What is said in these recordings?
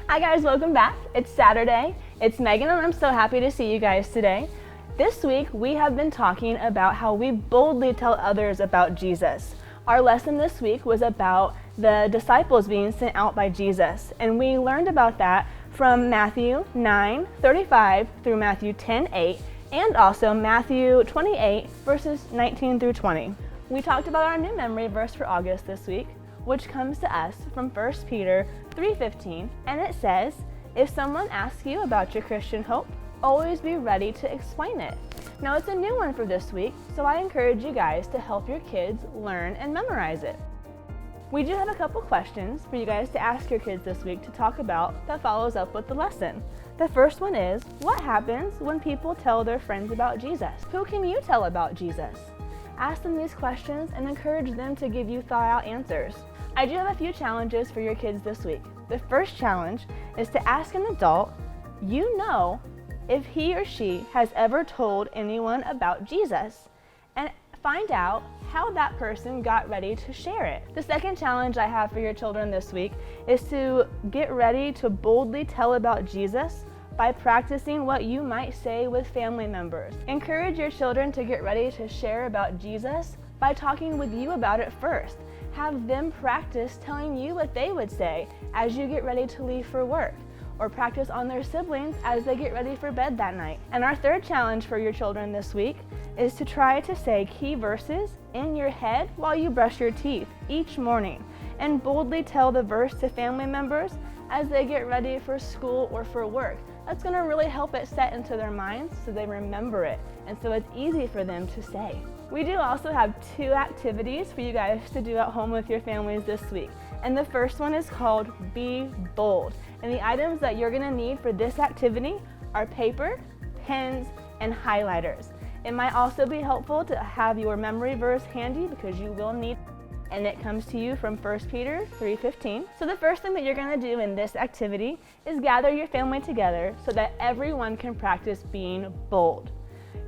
Hi guys, welcome back. It's Saturday. It's Megan and I'm so happy to see you guys today. This week we have been talking about how we boldly tell others about Jesus. Our lesson this week was about the disciples being sent out by Jesus, and we learned about that from Matthew 9:35 through Matthew 10:8 and also Matthew 28 verses 19 through 20. We talked about our new memory verse for August this week, which comes to us from 1 Peter 3:15, and it says, "If someone asks you about your Christian hope, always be ready to explain it." Now it's a new one for this week, so I encourage you guys to help your kids learn and memorize it. We do have a couple questions for you guys to ask your kids this week to talk about that follows up with the lesson. The first one is, what happens when people tell their friends about Jesus? Who can you tell about Jesus? Ask them these questions and encourage them to give you thought-out answers. I do have a few challenges for your kids this week. The first challenge is to ask an adult you know if he or she has ever told anyone about Jesus, and find out how that person got ready to share it. The second challenge I have for your children this week is to get ready to boldly tell about Jesus by practicing what you might say with family members. Encourage your children to get ready to share about Jesus by talking with you about it first. Have them practice telling you what they would say as you get ready to leave for work, or practice on their siblings as they get ready for bed that night. And our third challenge for your children this week is to try to say key verses in your head while you brush your teeth each morning, and boldly tell the verse to family members as they get ready for school or for work. That's going to really help it set into their minds so they remember it, and so it's easy for them to say. We do also have 2 activities for you guys to do at home with your families this week. And the first one is called Be Bold. And the items that you're going to need for this activity are paper, pens, and highlighters. It might also be helpful to have your memory verse handy because you will need it. And it comes to you from 1 Peter 3:15. So the first thing that you're going to do in this activity is gather your family together so that everyone can practice being bold.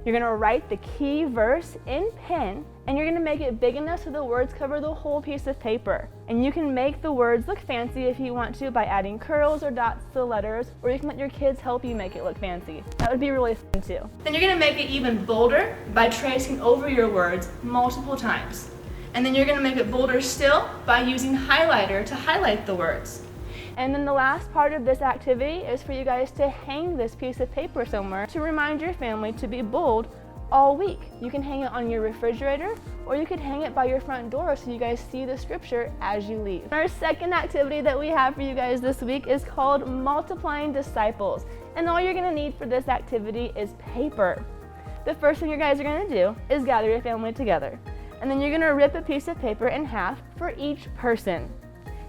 You're going to write the key verse in pen, and you're going to make it big enough so the words cover the whole piece of paper. And you can make the words look fancy if you want to by adding curls or dots to the letters, or you can let your kids help you make it look fancy. That would be really fun too. Then you're going to make it even bolder by tracing over your words multiple times. And then you're going to make it bolder still by using highlighter to highlight the words. And then the last part of this activity is for you guys to hang this piece of paper somewhere to remind your family to be bold all week. You can hang it on your refrigerator, or you could hang it by your front door so you guys see the scripture as you leave. Our second activity that we have for you guys this week is called Multiplying Disciples. And all you're going to need for this activity is paper. The first thing you guys are going to do is gather your family together. And then you're going to rip a piece of paper in half for each person.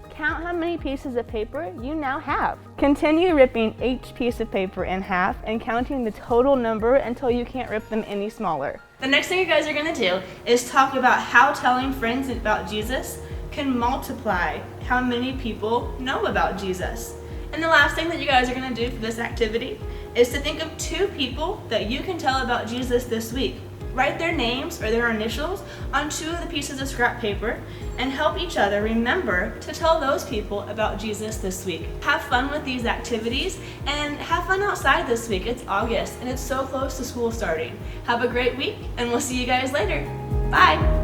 Count how many pieces of paper you now have. Continue ripping each piece of paper in half and counting the total number until you can't rip them any smaller. The next thing you guys are going to do is talk about how telling friends about Jesus can multiply how many people know about Jesus. And the last thing that you guys are going to do for this activity is to think of 2 people that you can tell about Jesus this week. Write their names or their initials on 2 of the pieces of scrap paper and help each other remember to tell those people about Jesus this week. Have fun with these activities and have fun outside this week. It's August and it's so close to school starting. Have a great week and we'll see you guys later. Bye!